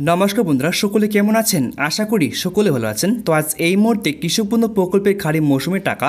নমস্কার বন্ধুরা, সকলে কেমন আছেন? আশা করি সকলে ভালো আছেন। তো আজ এই মুহূর্তে কৃষক বন্ধু প্রকল্পের খারিফ মৌসুমের টাকা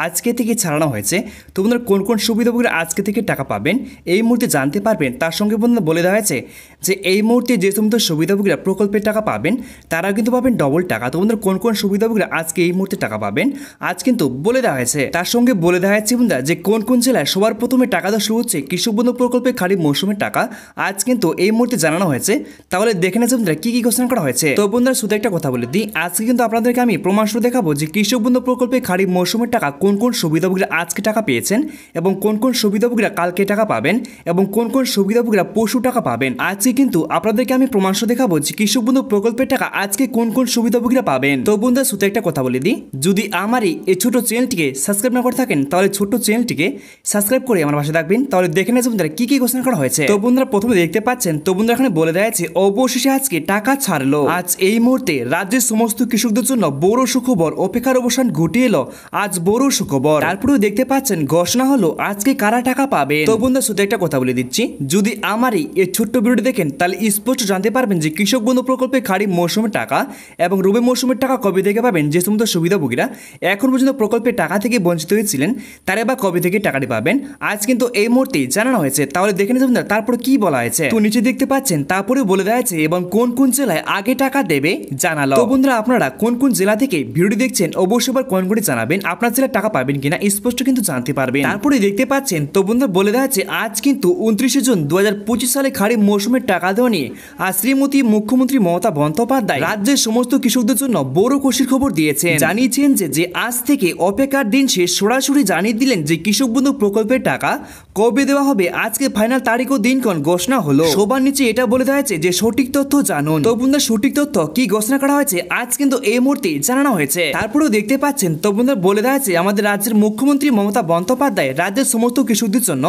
আজকে থেকে ছাড়ানো হয়েছে। তো বন্ধুরা কোন কোন সুবিধাভোগীরা আজকে থেকে টাকা পাবেন এই মুহূর্তে জানতে পারবেন। তার সঙ্গে বন্ধুরা বলে দেওয়া হয়েছে যে এই মুহূর্তে যে সমস্ত সুবিধাভোগীরা প্রকল্পের টাকা পাবেন তারা কিন্তু পাবেন ডবল টাকা। তো বন্ধুরা কোন কোন সুবিধাভোগীরা আজকে এই মুহূর্তে টাকা পাবেন আজ কিন্তু বলে দেওয়া হয়েছে। তার সঙ্গে বলে দেওয়া হয়েছে বন্ধুরা যে কোন কোন জেলায় সবার প্রথমে টাকা দেওয়া শুরু হচ্ছে কৃষক বন্ধু প্রকল্পের খারিফ মৌসুমের টাকা আজ কিন্তু এই মুহূর্তে জানানো হয়েছে। তাহলে দেখে নেন বন্ধুরা কি কি ঘোষণা করা হয়েছে। তো বন্ধুরা শুধু একটা কথা বলে দিই, আজকে কিন্তু আপনাদেরকে আমি প্রমাণসহ দেখাবো যে কৃষক বন্ধু প্রকল্পে খারিফ মৌসুমের টাকা কোন কোন সুবিধাভোগীরা আজকে টাকা পেয়েছেন এবং কোন কোন সুবিধাভোগীরা কালকে টাকা পাবেন এবং কোন কোন সুবিধাভোগীরা পরশু টাকা পাবেন। আজকে কিন্তু আপনাদেরকে আমি প্রমাণসহ দেখাবো যে কৃষক বন্ধু প্রকল্পের টাকা আজকে কোন কোন সুবিধাভোগীরা পাবেন। তো বন্ধুরা শুধু একটা কথা বলে দিই, যদি আমারই এই ছোট চ্যানেলটিকে সাবস্ক্রাইব না করে থাকেন তাহলে ছোট্ট চ্যানেলটিকে সাবস্ক্রাইব করে আমার পাশে থাকবেন। তাহলে দেখে নেন বন্ধুরা কি কি ঘোষণা করা হয়েছে। তো বন্ধুরা প্রথমে দেখতে পাচ্ছেন, তো বন্ধুরা এখানে বলে দেওয়া আছে অবশেষে আজকে টাকা ছাড়লো। আজ এই মুহূর্তে রাজ্যের সমস্ত কৃষকদের জন্য বড় সুখবর, অপেক্ষার অবসান ঘটিয়ে এলো আজ বড় সুখবর। তারপরেও দেখতে পাচ্ছেন ঘোষণা হলো আজকে কারা টাকা পাবে। তো বন্ধুরা শুধু একটা কথা বলে দিচ্ছি, যদি আমারই এই ছোট্ট ভিডিওটি দেখেন তাহলে স্পষ্ট জানতে পারবেন যে কৃষক বন্ধু প্রকল্পে খারিফ মৌসুমের টাকা এবং রবি মৌসুমের টাকা কবে থেকে পাবেন। যে সমস্ত সুবিধাভোগীরা এখন পর্যন্ত প্রকল্পের টাকা থেকে বঞ্চিত হয়েছিলেন তারা বা কবে থেকে টাকাটি পাবেন আজ কিন্তু এই মুহূর্তেই জানানো হয়েছে। তাহলে দেখে নিতে বন্ধুরা তারপরে কি বলা হয়েছে। তো নিচে দেখতে পাচ্ছেন তারপরে বলে দেওয়া আছে এবং কোন কোন জেলায় আগে টাকা দেবে জানালো। তো বন্ধুরা আপনারা কোন কোন জেলা থেকে ভিডিও দেখছেন অবশ্যই আবার কমেন্ট করে জানাবেন আপনার জেলায় টাকা পাবেন কিনা, স্পষ্ট কিন্তু জানতে পারবেন। তারপরে দেখতে পাচ্ছেন তো বন্ধুরা বলে দেওয়া আছে আজ কিন্তু 29 জুন 2025 সালে খারিফ মৌসুমের টাকা দেওয়া নিয়ে আজ শ্রীমতী মুখ্যমন্ত্রী মমতা বন্দ্যোপাধ্যায় রাজ্যের সমস্ত কৃষকদের জন্য বড় খুশির খবর দিয়েছেন। জানিয়েছেন যে আজ থেকে অপেক্ষার দিন শেষ, সরাসরি জানিয়ে দিলেন যে কৃষক বন্ধু প্রকল্পের টাকা কবে দেওয়া হবে। আজকে ফাইনাল তারিখ ও দিনক্ষণ ঘোষণা হলো। সবার নিচে এটা বলে দেওয়া হয়েছে যে সঠিক তথ্য জানুন। তো বন্ধুরা সঠিক তথ্য কি ঘোষণা করা হয়েছে আজ কিন্তু এই মুহূর্তে জানানো হয়েছে। তারপরেও দেখতে পাচ্ছেন তো বন্ধুরা বলে দেওয়া আছে আমাদের রাজ্যের মুখ্যমন্ত্রী মমতা বন্দ্যোপাধ্যায় রাজ্যের সমস্ত কৃষকদের জন্য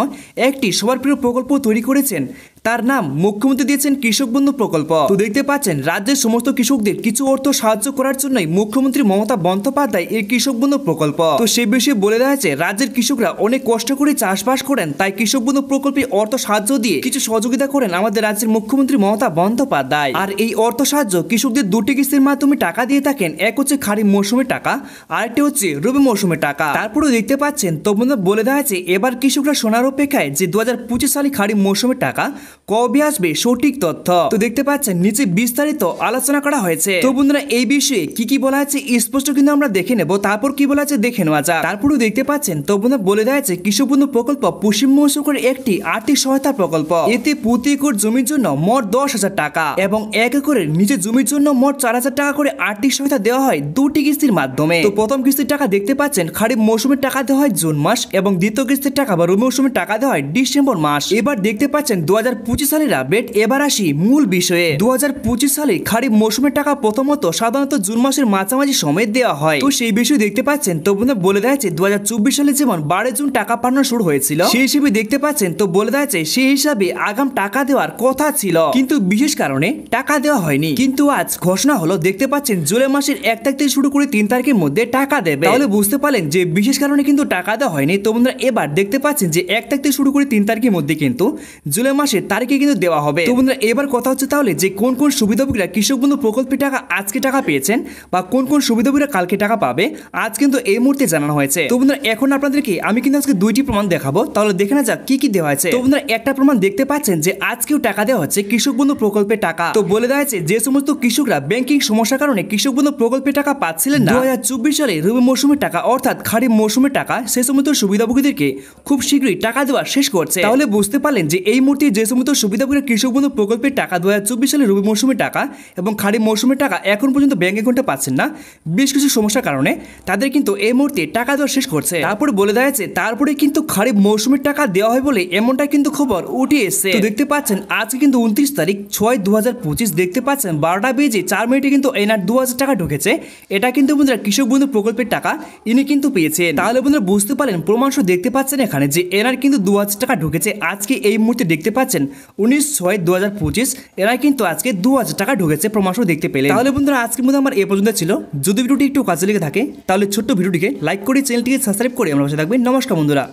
একটি সবার প্রিয় প্রকল্প তৈরি করেছেন, তার নাম মুখ্যমন্ত্রী দিয়েছেন কৃষক বন্ধু প্রকল্প। তো দেখতে পাচ্ছেন রাজ্যের সমস্ত কৃষকদের কিছু অর্থ সাহায্য করার জন্যই মুখ্যমন্ত্রী মমতা বন্দ্যোপাধ্যায় এই কৃষক বন্ধু প্রকল্প। তো সেই বিষয়ে বলে দেওয়া আছে রাজ্যের কৃষকরা অনেক কষ্ট করে চাষবাস করেন, তাই কৃষক বন্ধু প্রকল্পে অর্থ সাহায্য দিয়ে কিছু সহযোগিতা করেন আমাদের রাজ্যের মুখ্যমন্ত্রী মমতা বন্দ্যোপাধ্যায়। আর এই অর্থ সাহায্য কৃষকদের দুটি কিস্তির মাধ্যমে টাকা দিয়ে থাকেন, এক হচ্ছে খারিফ মৌসুমের টাকা আর একটি হচ্ছে রবি মৌসুমের টাকা। তারপরেও দেখতে পাচ্ছেন তো বন্ধুরা বলে দেওয়া আছে এবার কৃষকরা শোনার অপেক্ষায় যে 2025 সালে খারিফ মৌসুমের টাকা কবে আসবে সঠিক তথ্য। তো দেখতে পাচ্ছেন নিচে বিস্তারিত আলোচনা করা হয়েছে। তো বন্ধুরা এই বিষয়ে কি কি বলা আছে স্পষ্ট কিন্তু আমরা দেখে নেব, তারপর কি বলা আছে দেখে নেওয়া যাক। তারপরেও দেখতে পাচ্ছেন তো বন্ধুরা বলে দেওয়া আছে কৃষক বন্ধু প্রকল্প পশ্চিমবঙ্গ সরকারের একটি আর্থিক সহায়তা প্রকল্প। এতে প্রতি একর জমির জন্য মোট 10,000 টাকা এবং 1 একরের নিচে জমির জন্য মোট 4,000 টাকা করে আর্থিক সহায়তা দেওয়া হয় দুটি কিস্তির মাধ্যমে। তো প্রথম কিস্তির টাকা দেখতে পাচ্ছেন খারিফ মৌসুমের টাকা দেওয়া হয় জুন মাস এবং দ্বিতীয় কিস্তির টাকা বা রবি মৌসুমের টাকা দেওয়া হয় ডিসেম্বর মাস। এবার দেখতে পাচ্ছেন 2025 সালের আপডেট। এবার আসি মূল বিষয়ে। 2025 সালে খারিফ মৌসুমের টাকা প্রথমত সাধারণত জুন মাসের মাঝামাঝি সময় দেওয়া হয়। তো সেই বিষয়ে দেখতে পাচ্ছেন তো বন্ধুরা বলে দেওয়া আছে 2024 সালে যেমন 12 জুন টাকা পাঠানো শুরু হয়েছিল সেই হিসেবে দেখতে পাচ্ছেন তো বলে দেওয়া আছে সেই হিসাবে আগাম টাকা দেওয়ার কথা ছিল, কিন্তু বিশেষ কারণে টাকা দেওয়া হয়নি। কিন্তু আজ ঘোষণা হলো দেখতে পাচ্ছেন জুলাই মাসের 1 তারিখ থেকে শুরু করে 3 তারিখের মধ্যে টাকা দেবে। তাহলে বুঝতে পারলেন যে বিশেষ কারণে কিন্তু টাকা দেওয়া হয়নি। তো বন্ধুরা এবার দেখতে পাচ্ছেন যে 1 তারিখ থেকে শুরু করে 3 তারিখের মধ্যে কিন্তু জুলাই মাসের তারিখে কিন্তু দেওয়া হবে। তো বন্ধুরা এবার কথা হচ্ছে তাহলে যে কোন কোন সুবিধাভোগীরা কৃষক বন্ধু প্রকল্পের টাকা আজকে টাকা পেয়েছেন বা কোন কোন সুবিধাভোগীরা কালকে টাকা পাবে আজ কিন্তু এই মুহূর্তে জানানো হয়েছে। তো বন্ধুরা এখন আপনাদেরকে আমি কিন্তু আজকে দুইটি প্রমাণ দেখাবো, তাহলে দেখে না যাক কি কি দেওয়া হয়েছে। তো বন্ধুরা একটা প্রমাণ দেখতে পাচ্ছেন যে আজকেও টাকা দেওয়া হচ্ছে কৃষক বন্ধু প্রকল্পের টাকা। তো বলে দেওয়া হয়েছে যে সমস্ত কৃষকরা ব্যাংকিং সমস্যার কারণে কৃষক বন্ধু প্রকল্পের টাকা পাচ্ছিলেন না 2024 সালে রবি মৌসুমের টাকা অর্থাৎ খারিফ মৌসুমের টাকা সে সমস্ত সুবিধাভোগীদেরকে খুব শীঘ্রই টাকা দেওয়া শেষ করছে। তাহলে বুঝতে পারলেন যে এই মুহূর্তে যে সমস্ত সুবিধাভোগী কৃষক বন্ধু প্রকল্পের টাকা 2024 সালে রবি মৌসুমের টাকা এবং খারিফ মৌসুমের টাকা এখন পর্যন্ত ব্যাংক অ্যাকাউন্টে পাচ্ছেন না বেশ কিছু সমস্যার কারণে, তাদের কিন্তু এই মুহূর্তে টাকা দেওয়া শেষ করছে। তারপরে বলে দেওয়া হয়েছে তারপরে কিন্তু খারিফ মৌসুমের টাকা দেওয়া হয় বলে এমনটা কিন্তু খবর উঠে এসেছে। তো দেখতে পাচ্ছেন আজকে কিন্তু 29 তারিখ 6/2025 দেখতে পাচ্ছেন 12টা বেজে 4 মিনিটে কিন্তু এনার 2,000 টাকা ঢুকেছে। এটা কিন্তু বন্ধুরা কৃষক বন্ধু প্রকল্পের টাকা ইনি কিন্তু পেয়েছেন। তাহলে বন্ধুরা বুঝতে পারলেন প্রমাণসহ দেখতে পাচ্ছেন এখানে যে এনার কিন্তু 2,000 টাকা ঢুকেছে আজকে এই মুহূর্তে দেখতে পাচ্ছেন 19/6/2025 এরা কিন্তু আজকে 2,000 টাকা ঢুকেছে প্রমাণসহ দেখতে পেলেন। তাহলে বন্ধুরা আজকের মধ্যে আমার এই পর্যন্ত ছিল। যদি ভিডিওটি একটু কাজে লেগে থাকে তাহলে ছোট্ট ভিডিওটিকে লাইক করে চ্যানেলটিকে সাবস্ক্রাইব করে আমার পাশে থাকবেন। নমস্কার বন্ধুরা।